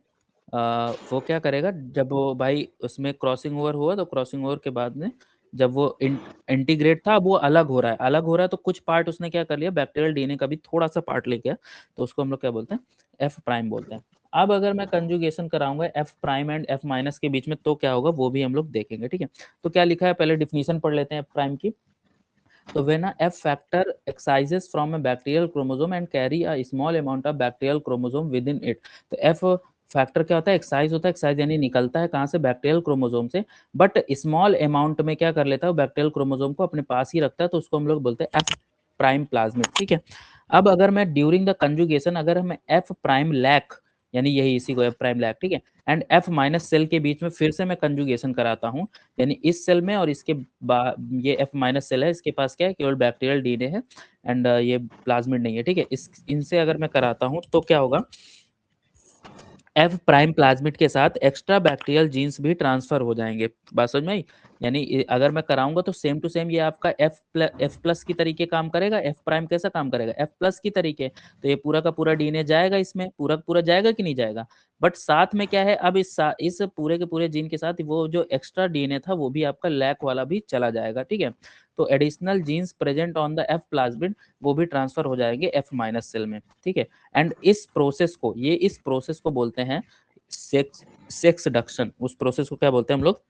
वो क्या करेगा, जब वो भाई उसमें क्रॉसिंग ओवर हुआ, तो क्रॉसिंग ओवर के बाद में जब वो इंटीग्रेट था, अब वो अलग हो रहा है, अलग हो रहा है, तो कुछ पार्ट उसने क्या कर लिया, बैक्टीरियल डीएनए का भी थोड़ा सा पार्ट ले गया, तो उसको हम लोग क्या बोलते हैं, एफ प्राइम बोलते हैं। अब अगर मैं कंजुगेशन कराऊंगा F prime and F minus के बीच में, तो क्या होगा वो भी हम लोग देखेंगे, ठीक है। तो क्या लिखा है, पहले डिफिनीशन पढ़ लेते हैं एफ प्राइम की। तो when a F factor excises from a bacterial chromosome and carry a small amount of bacterial chromosome within it, तो F फैक्टर क्या होता है, एक्साइज होता है, एक्साइज यानी निकलता है कहाँ से, बैक्टीरियल क्रोमोसोम से, बट स्मॉल अमाउंट में क्या कर लेता है, बैक्टीरियल क्रोमोसोम को अपने पास ही रखता है, तो उसको हम लोग बोलते हैं एफ प्राइम प्लाज्मिड, ठीक है। अब अगर मैं ड्यूरिंग द कंजुगेशन अगर हमें एफ प्राइम लैक, यानी यही इसी को एफ प्राइम लैक, ठीक है, एंड एफ माइनस सेल के बीच में फिर से मैं कंजुगेशन कराता हूँ, यानी इस सेल में और इसके ये एफ माइनस सेल है, इसके पास क्या है, केवल बैक्टीरियल डीएनए है एंड ये प्लाज्मिड नहीं है, ठीक है। इस इनसे अगर मैं कराता हूँ तो क्या होगा, एफ प्राइम प्लाज्मिड के साथ एक्स्ट्रा बैक्टीरियल जीन्स भी ट्रांसफर हो जाएंगे। बात समझ में आई। यानी अगर मैं कराऊंगा तो सेम टू सेम ये आपका एफ प्लस की तरीके काम करेगा, एफ प्राइम कैसा काम करेगा, एफ प्लस की तरीके, तो ये पूरा का पूरा डीएनए जाएगा, इसमें पूरा पूरा जाएगा कि नहीं जाएगा। बट साथ में क्या है, अब इस पूरे के पूरे जीन के साथ वो जो एक्स्ट्रा डीएनए था वो भी आपका लैक वाला भी चला जाएगा, ठीक है। तो additional genes present on the F plasmid वो भी ट्रांसफर हो जाएंगे एफ माइनस सेल में, ठीक है। एंड इस प्रोसेस को बोलते हैं सेक्स डक्शन। उस प्रोसेस को क्या बोलते हैं हम लोग,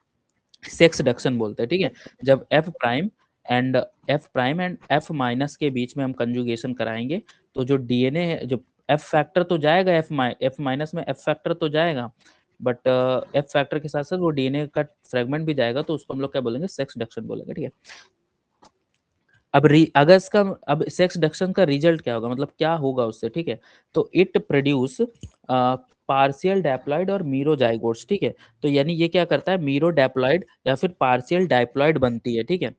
सेक्स डक्शन बोलते हैं, ठीक है। जब F prime and F minus के बीच में हम कंजुगेशन कराएंगे, तो जो डीएनए है, जो एफ फैक्टर तो जाएगा, एफ माइनस में एफ फैक्टर तो जाएगा, बट एफ फैक्टर के साथ साथ वो डीएनए का फ्रेगमेंट भी जाएगा, तो उसको हम लोग क्या बोलेंगे, सेक्स डक्शन बोलेंगे, ठीक है। अगर इसका अब सेक्स डक्शन का रिजल्ट क्या होगा, मतलब क्या होगा उससे, ठीक है। तो इट प्रोड्यूस पार्शियल डैप्लॉइड और मीरो जाइगोट्स, ठीक है। तो यानी ये क्या करता है, मीरो डैप्लॉइड या फिर पार्शियल डाइप्लॉइड बनती है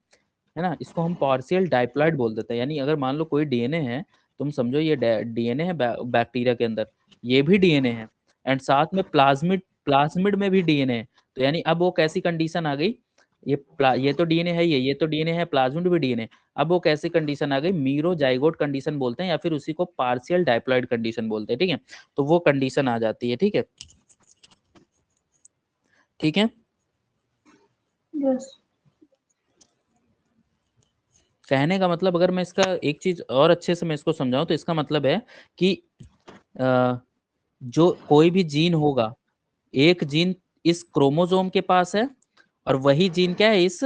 ना। इसको हम पार्शियल डाइप्लॉइड बोल देते हैं। यानी अगर मान लो कोई डीएनए है, तुम समझो ये डीएनए है बैक्टीरिया के अंदर, ये भी डीएनए है, एंड साथ में प्लाज्मिड प्लाज्मिड में भी डीएनए है, तो यानी अब वो कैसी कंडीशन आ गई, ये तो डीएनए है, ये तो डीएनए है, प्लाज्मिड भी डीएनए, अब वो कैसी कंडीशन आ गई, मीरो जाइगोट कंडीशन बोलते हैं, या फिर उसी को पार्शियल डाइप्लॉइड कंडीशन बोलते हैं, ठीक है। तो वो कंडीशन आ जाती है, ठीक है, ठीक है। Yes. कहने का मतलब, अगर मैं इसका एक चीज और अच्छे से मैं इसको समझाऊं, तो इसका मतलब है कि जो कोई भी जीन होगा, एक जीन इस क्रोमोसोम के पास है, और वही जीन क्या है, इस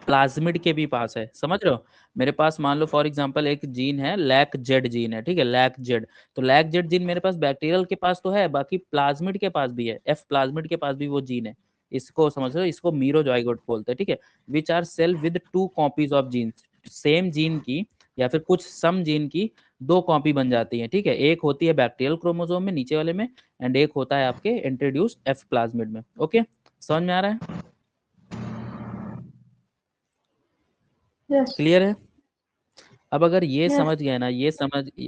प्लाज्मिड के भी पास है, समझ रहे हो। मेरे पास मान लो फॉर एग्जांपल एक जीन है, लैक जेड जीन है, ठीक है, लैक जेड। तो लैक जेड जीन मेरे पास बैक्टीरियल के पास तो है, बाकी प्लाज्मिड के पास भी है, एफ प्लाज्मिड के पास भी वो जीन है। इसको समझ रहे हो, इसको मीरोजाइगोट बोलते हैं, ठीक है। Which are cell with 2 copies of genes, same gene की या फिर कुछ सम जीन की 2 कॉपी बन जाती है, ठीक है। एक होती है बैक्टीरियल क्रोमोसोम में नीचे वाले में, एंड एक होता है आपके इंट्रोड्यूस्ड एफ प्लाज्मिड में। ओके, समझ में आ रहा है, Yes. क्लियर है। अब अगर ये Yes. समझ गए ना,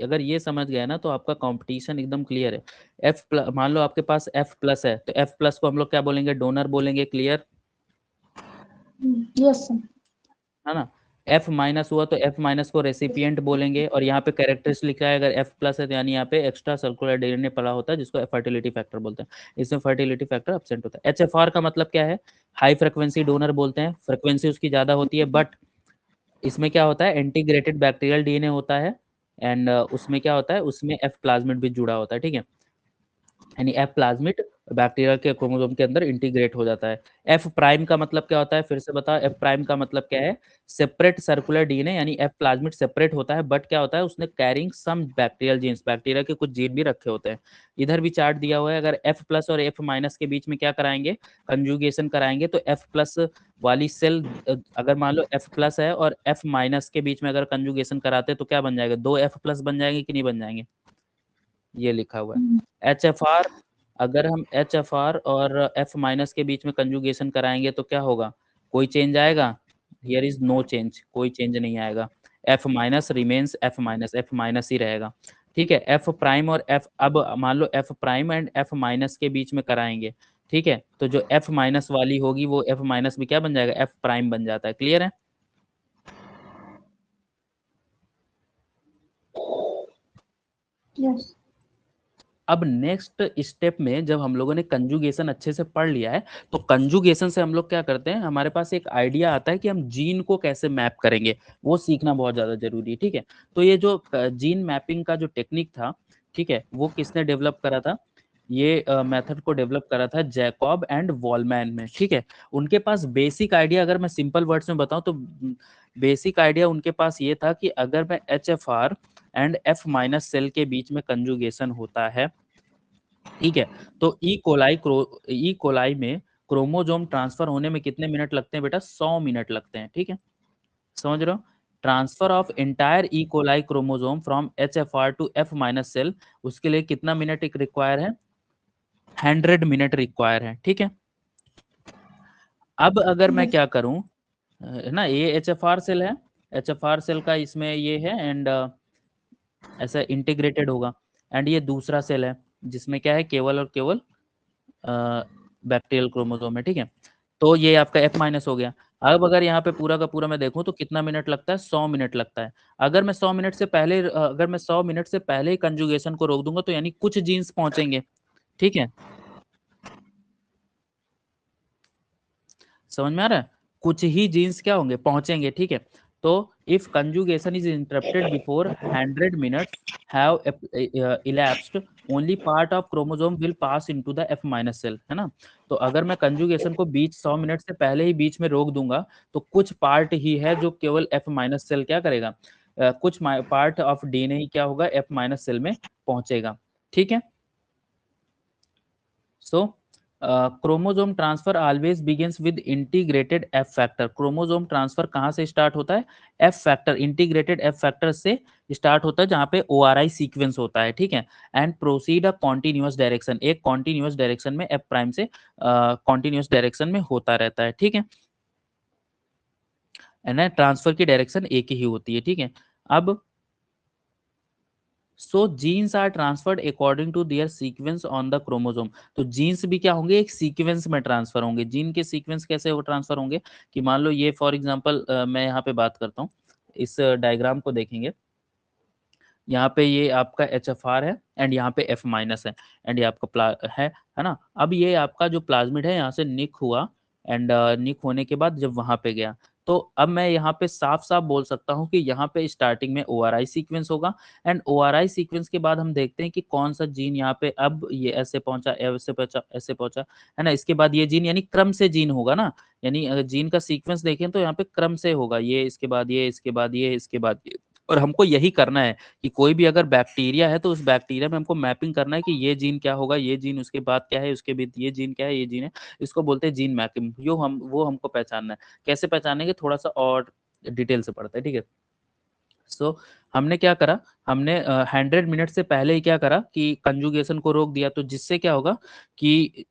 अगर ये समझ गए ना, तो आपका कंपटीशन एकदम क्लियर है। एफ प्लस, मान लो आपके पास एफ प्लस है, तो एफ प्लस को हम लोग क्या बोलेंगे, डोनर बोलेंगे, क्लियर Yes, sir. है ना। एफ माइनस हुआ तो एफ माइनस को रेसिपिएंट बोलेंगे, और यहाँ पे कैरेक्टरिस्ट लिखा है, अगर एफ प्लस है तो यानी यहाँ पे एक्स्ट्रा सर्कुलर डीएनए पड़ा होता है, जिसको फर्टिलिटी फैक्टर बोलते हैं। इसमें फर्टिलिटी फैक्टर एब्सेंट होता है। एच एफ आर का मतलब क्या है, हाई फ्रिक्वेंसी डोनर बोलते हैं, फ्रिक्वेंसी उसकी ज्यादा होती है, बट इसमें क्या होता है, इंटीग्रेटेड बैक्टीरियल डीएनए होता है, एंड उसमें क्या होता है, उसमें एफ प्लाज्मिड भी जुड़ा होता है, ठीक है। यानी एफ प्लाज्मिड बैक्टीरिया के क्रोमोसोम के अंदर इंटीग्रेट हो जाता है। एफ प्राइम का मतलब क्या होता है, फिर से बताओ, एफ प्राइम का मतलब क्या है, सेपरेट सर्कुलर डीएनए, यानी एफ प्लाज्मिड सेपरेट होता है, बट क्या होता है, उसने कैरिंग सम बैक्टीरियल जीन्स, बैक्टीरिया के कुछ जीन भी रखे होते हैं। इधर भी चार्ट दिया हुआ है, अगर एफ प्लस और एफ माइनस के बीच में क्या कराएंगे, कंजुगेशन कराएंगे, तो एफ प्लस वाली सेल, अगर मान लो एफ प्लस है और एफ माइनस के बीच में अगर कंजुगेशन कराते हैं तो क्या बन जाएगा, 2 एफ प्लस बन जाएंगे कि नहीं बन जाएंगे, ये लिखा हुआ है। एच एफ आर, अगर हम एच एफ आर और एफ माइनस के बीच में कंजुगेशन कराएंगे तो क्या होगा, कोई चेंज आएगा, हियर इज नो चेंज, कोई चेंज नहीं आएगा। F minus remains F minus, F minus ही रहेगा, ठीक है। एफ प्राइम और एफ, अब मान लो F prime and F minus के बीच में कराएंगे, ठीक है, तो जो एफ माइनस वाली होगी वो एफ माइनस भी क्या बन जाएगा, एफ प्राइम बन जाता है, क्लियर है। Yes. अब नेक्स्ट स्टेप में जब हम लोगों ने कंजुगेशन अच्छे से पढ़ लिया है, तो कंजुगेशन से हम लोग क्या करते हैं, हमारे पास एक आइडिया आता है कि हम जीन को कैसे मैप करेंगे, वो सीखना बहुत ज्यादा जरूरी है, ठीक है। तो ये जो जीन मैपिंग का जो टेक्निक था, ठीक है, वो किसने डेवलप करा था, ये मेथड को डेवलप करा था जैकॉब एंड वॉलमैन में, ठीक है। उनके पास बेसिक आइडिया, अगर मैं सिंपल वर्ड्स में बताऊं तो बेसिक आइडिया उनके पास ये था कि अगर मैं H F are and F minus cell के बीच में कंजुगेशन होता है, ठीक है, तो ई कोलाई में क्रोमोजोम ट्रांसफर होने में कितने मिनट लगते हैं बेटा, 100 मिनट लगते हैं, ठीक है, समझ रहे हो। Transfer of entire E coli chromosome from H F R to F minus cell, उसके लिए कितना मिनट एक रिक्वायर है, 100 मिनट रिक्वायर है, ठीक है। अब अगर मैं Yes. क्या करूं, है ना, ये एच एफ आर सेल है, एच एफ आर सेल का इसमें ये है, एंड ऐसा इंटीग्रेटेड होगा, एंड ये दूसरा सेल है जिसमें क्या है, केवल और केवल बैक्टीरियल क्रोमोसोम है, ठीक है। तो ये आपका एफ माइनस हो गया। अब अगर यहाँ पे पूरा का पूरा मैं देखूं तो कितना मिनट लगता है, 100 मिनट लगता है। अगर मैं 100 मिनट से पहले ही कंजुगेशन को रोक दूंगा तो यानी कुछ जीन्स पहुंचेंगे, ठीक है, समझ में आ रहा है, कुछ ही जीन्स क्या होंगे, पहुंचेंगे, ठीक है। तो if conjugation is interrupted before 100 minutes have elapsed, only part of chromosome will pass into the F minus cell, है ना। तो अगर मैं कंजुगेशन को 100 मिनट से पहले ही बीच में रोक दूंगा तो कुछ पार्ट ही है जो केवल एफ माइनस सेल क्या करेगा, कुछ पार्ट ऑफ डीएनए ही क्या होगा, एफ माइनस सेल में पहुंचेगा, ठीक है। So chromosome transfer always begins with integrated F factor, chromosome transfer कहाँ से स्टार्ट होता है, F factor, integrated F factor से स्टार्ट होता है, जहाँ पे ओ आर आई सीक्वेंस होता है, ठीक है। And proceed a continuous direction, एक कॉन्टिन्यूअस डायरेक्शन में एफ प्राइम से कॉन्टिन्यूअस डायरेक्शन में होता रहता है, ठीक है, एंड ट्रांसफर की डायरेक्शन एक ही होती है, ठीक है। अब so genes are transferred according to their sequence on the chromosome, तो जीन्स भी क्या होंगे, एक सीक्वेंस में ट्रांसफर होंगे। जीन के सीक्वेंस कैसे वो ट्रांसफर होंगे, कि मान लो ये फॉर एग्जांपल मैं यहाँ पे बात करता हूँ, इस डायग्राम को देखेंगे, यहाँ पे ये आपका एच एफ आर है, एंड यहाँ पे एफ माइनस है, एंड ये आपका है ना। अब ये आपका जो प्लाज्मिड है यहाँ से निक हुआ, एंड निक होने के बाद जब वहां पे गया तो अब मैं यहाँ पे साफ साफ बोल सकता हूँ कि यहाँ पे स्टार्टिंग में ORI सीक्वेंस होगा, एंड ORI सीक्वेंस के बाद हम देखते हैं कि कौन सा जीन यहाँ पे अब ये ऐसे पहुंचा, ऐसे पहुंचा, ऐसे पहुंचा, है ना। इसके बाद ये जीन, यानी क्रम से जीन होगा ना, यानी अगर जीन का सीक्वेंस देखें तो यहाँ पे क्रम से होगा, ये इसके बाद ये, इसके बाद ये, इसके बाद ये। और हमको यही करना है कि कोई भी अगर बैक्टीरिया है तो उस बैक्टीरिया में हमको मैपिंग करना है कि ये जीन क्या होगा, ये जीन उसके बाद क्या है, उसके बाद ये जीन क्या है, ये जीन है। इसको बोलते हैं जीन मैपिंग। वो हमको पहचानना है। कैसे पहचानेंगे, थोड़ा सा और डिटेल से पढ़ते हैं, ठीक है। सो हमने क्या करा, हमने 100 मिनट से पहले ही क्या करा कि कंजुगेशन को रोक दिया, तो जिससे क्या होगा कि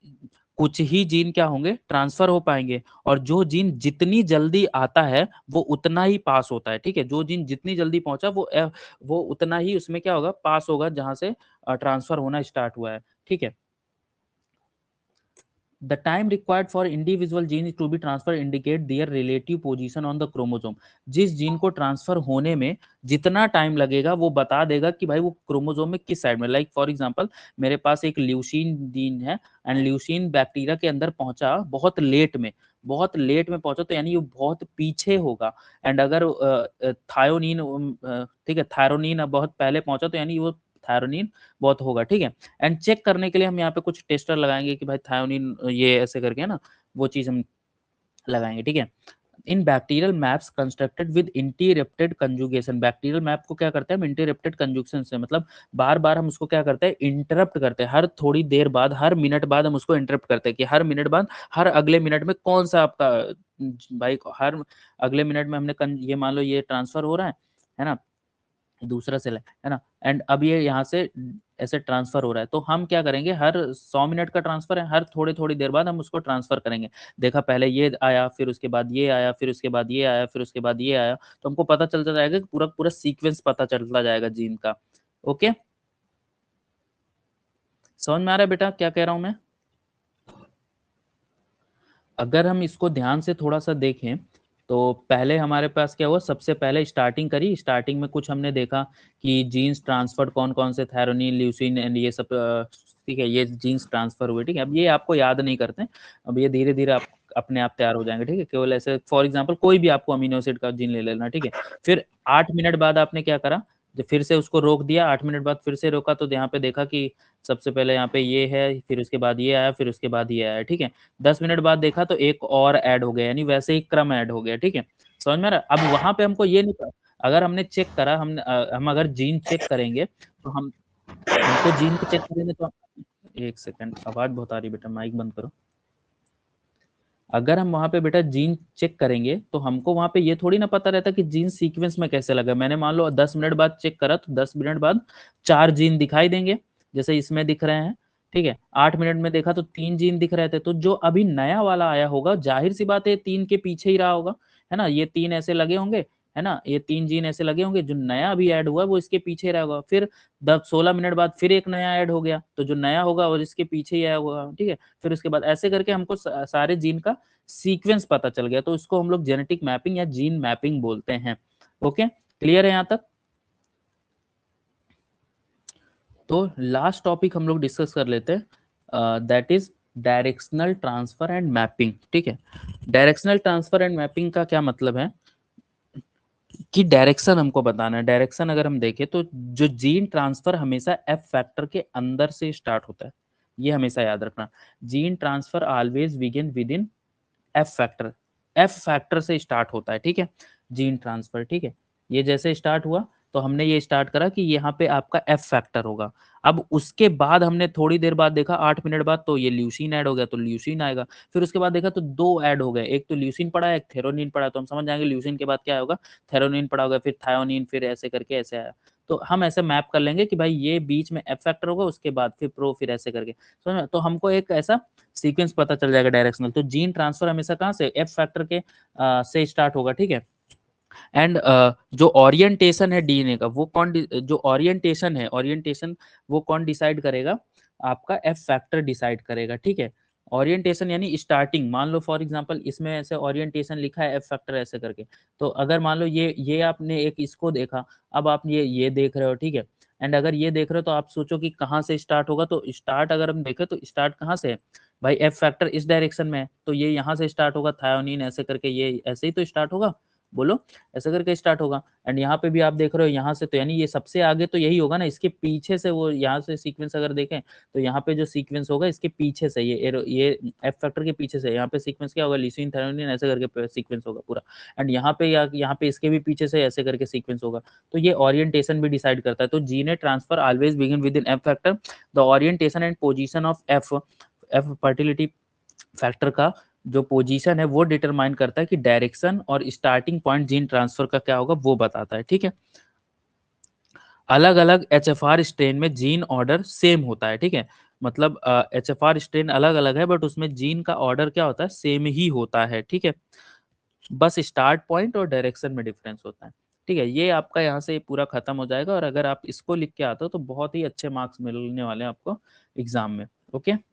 कुछ ही जीन क्या होंगे, ट्रांसफर हो पाएंगे, और जो जीन जितनी जल्दी आता है वो उतना ही पास होता है, ठीक है। जो जीन जितनी जल्दी पहुंचा वो उतना ही उसमें क्या होगा, पास होगा, जहां से ट्रांसफर होना स्टार्ट हुआ है, ठीक है। The time required for individual genes to be transferred indicate their relative position on the chromosome. जिस जीन को ट्रांसफर होने में जितना टाइम लगेगा वो बता देगा कि भाई वो क्रोमोसोम में किस साइड में। लाइक फॉर एग्जांपल मेरे पास एक ल्यूसीन जीन है, एंड ल्यूसीन बैक्टीरिया के अंदर पहुंचा बहुत लेट में पहुंचा, तो यानी वो बहुत पीछे होगा। एंड अगर थायोनीन, ठीक है, थायरोनीन बहुत पहले पहुंचा, तो यानी वो थायरोनीन बहुत होगा, ठीक है। एंड चेक करने के लिए हम यहाँ पे कुछ टेस्टर लगाएंगे कि भाई थायोनिन ये ऐसे करके, है ना, वो चीज हम लगाएंगे, ठीक है। इन bacterial maps constructed with interrupted conjugation, bacterial map को क्या करते हैं हम, इंटरप्टेड कंजुगेशन से, मतलब बार बार हम उसको क्या करते हैं, इंटरप्ट करते हैं, हर थोड़ी देर बाद, हर मिनट बाद हम उसको इंटरप्ट करते हैं कि हर मिनट बाद, हर अगले मिनट में कौन सा आपका भाई, हर अगले मिनट में हमने ये मान लो ये ट्रांसफर हो रहा है ना, दूसरा सेल है ना, एंड अब ये यहाँ से ऐसे ट्रांसफर हो रहा है, तो हम क्या करेंगे, हर 100 मिनट का ट्रांसफर है, हर थोड़ी थोड़ी देर बाद हम उसको ट्रांसफर करेंगे। देखा पहले ये आया, फिर उसके बाद ये आया, फिर उसके बाद ये आया, फिर उसके बाद ये आया, तो हमको पता चलता जाएगा कि पूरा पूरा सीक्वेंस पता चलता जाएगा जीन का। ओके, समझ में आ रहा है बेटा क्या कह रहा हूं मैं। अगर हम इसको ध्यान से थोड़ा सा देखें तो पहले हमारे पास क्या हुआ, सबसे पहले स्टार्टिंग करी, स्टार्टिंग में कुछ हमने देखा कि जीन्स ट्रांसफर कौन कौन से, थैरोनिन, ल्यूसीन एंड ये सब, ठीक है, ये जीन्स ट्रांसफर हुए, ठीक है। अब ये आपको याद नहीं करते, अब ये धीरे धीरे आप अपने आप तैयार हो जाएंगे, ठीक है। केवल ऐसे फॉर एग्जांपल कोई भी आपको अमीनो एसिड का जीन ले लेना, ठीक है। फिर 8 मिनट बाद आपने क्या करा, जब फिर से उसको रोक दिया, 8 मिनट बाद फिर से रोका, तो यहाँ पे देखा कि सबसे पहले यहाँ पे ये है, फिर उसके बाद ये आया, फिर उसके बाद ये आया, ठीक है। 10 मिनट बाद देखा तो एक और ऐड हो गया, यानी वैसे ही क्रम ऐड हो गया, ठीक है। समझ में आ रहा है? अब वहां पे हमको ये नहीं, अगर हमने चेक करा, हम अगर जीन चेक करेंगे तो हमको जीन को चेक करेंगे तो, एक सेकंड, आवाज बहुत आ रही बेटा, माइक बंद करो। अगर हम वहां पे बेटा जीन चेक करेंगे तो हमको वहां पे ये थोड़ी ना पता रहता कि जीन सीक्वेंस में कैसे लगा। मैंने मान लो 10 मिनट बाद चेक करा तो 10 मिनट बाद 4 जीन दिखाई देंगे, जैसे इसमें दिख रहे हैं, ठीक है। 8 मिनट में देखा तो 3 जीन दिख रहे थे, तो जो अभी नया वाला आया होगा, जाहिर सी बात है 3 के पीछे ही रहा होगा, है ना। ये 3 ऐसे लगे होंगे, है ना, ये 3 जीन ऐसे लगे होंगे, जो नया अभी ऐड हुआ वो इसके पीछे रहा होगा। फिर 16 मिनट बाद फिर एक नया ऐड हो गया, तो जो नया होगा और इसके पीछे ही आया होगा, ठीक है। फिर उसके बाद ऐसे करके हमको सारे जीन का सीक्वेंस पता चल गया, तो इसको हम लोग जेनेटिक मैपिंग या जीन मैपिंग बोलते हैं। ओके, क्लियर है यहां तक। तो लास्ट टॉपिक हम लोग डिस्कस कर लेते हैं, that is directional transfer and mapping, ठीक है। डायरेक्शनल ट्रांसफर एंड मैपिंग का क्या मतलब है कि डायरेक्शन हमको बताना है। डायरेक्शन अगर हम देखें तो जो जीन ट्रांसफर हमेशा एफ फैक्टर के अंदर से स्टार्ट होता है, ये हमेशा याद रखना। Gene transfer always begin with in F factor से स्टार्ट होता है, ठीक है, जीन ट्रांसफर, ठीक है। ये जैसे स्टार्ट हुआ तो हमने ये स्टार्ट करा कि यहाँ पे आपका एफ फैक्टर होगा। अब उसके बाद हमने थोड़ी देर बाद देखा, 8 मिनट बाद, तो ये ल्यूसीन ऐड हो गया, तो ल्यूसीन आएगा। फिर उसके बाद देखा तो 2 ऐड हो गए, एक तो ल्यूसीन पड़ा, एक थेरोनिन पड़ा, तो हम समझ जाएंगे ल्यूसीन के बाद क्या होगा, थेरोनिन पड़ा होगा, फिर थायोनिन, फिर ऐसे करके ऐसे आया। तो हम ऐसे मैप कर लेंगे कि भाई ये बीच में एफ फैक्टर होगा, उसके बाद फिर प्रो, फिर ऐसे करके, समझ में? तो हमको एक ऐसा सीक्वेंस पता चल जाएगा डायरेक्शनल। तो जीन ट्रांसफर हमेशा कहाँ से, एफ फैक्टर के से स्टार्ट होगा, ठीक है। एंड जो ओरिएंटेशन है डीएनए का, वो जो ओरिएंटेशन वो कौन डिसाइड करेगा, आपका एफ फैक्टर डिसाइड करेगा, ठीक है। ओरिएंटेशन यानी स्टार्टिंग, मान लो फॉर एग्जांपल इसमें ऐसे ओरिएंटेशन लिखा है एफ फैक्टर ऐसे करके, तो अगर मान लो ये आपने एक इसको देखा, अब आप ये देख रहे हो, ठीक है। एंड अगर ये देख रहे हो तो आप सोचो कि कहाँ से स्टार्ट होगा, तो स्टार्ट अगर हम देखें तो स्टार्ट कहाँ से है, भाई एफ फैक्टर इस डायरेक्शन में है तो ये यहाँ से स्टार्ट होगा, थायोनिन ऐसे करके ये ऐसे ही तो स्टार्ट होगा, बोलो ऐसे करके स्टार्ट होगा। एंड यहाँ पे भी आप देख रहे हो यहाँ से, तो यानी ये सबसे आगे तो यही होगा ना, इसके पीछे से वो यहाँ से सीक्वेंस अगर देखें तो यहाँ पे जो सीक्वेंस होगा इसके पीछे से, ये एफ फैक्टर के पीछे से यहाँ पे सीक्वेंस क्या होगा, लिसिन थायोनिन ऐसे करके सीक्वेंस होगा पूरा। एंड यहाँ पे यहाँ पे इसके भी पीछे से ऐसे करके सीक्वेंस होगा। तो ये ओरिएंटेशन भी डिसाइड करता है। तो जीने transfer always begin with in F factor. The orientation and position of F fertility factor का जो पोजीशन है वो डिटरमाइन करता है कि डायरेक्शन और स्टार्टिंग पॉइंट जीन ट्रांसफर का क्या होगा वो बताता है, ठीक है। अलग अलग एचएफआर स्ट्रेन में जीन ऑर्डर सेम होता है, ठीक है, मतलब एचएफआर स्ट्रेन अलग अलग है बट उसमें जीन का ऑर्डर क्या होता है, सेम ही होता है, ठीक है, बस स्टार्ट पॉइंट और डायरेक्शन में डिफरेंस होता है, ठीक है। ये आपका यहाँ से पूरा खत्म हो जाएगा और अगर आप इसको लिख के आते हो तो बहुत ही अच्छे मार्क्स मिलने वाले हैं आपको एग्जाम में, ओके।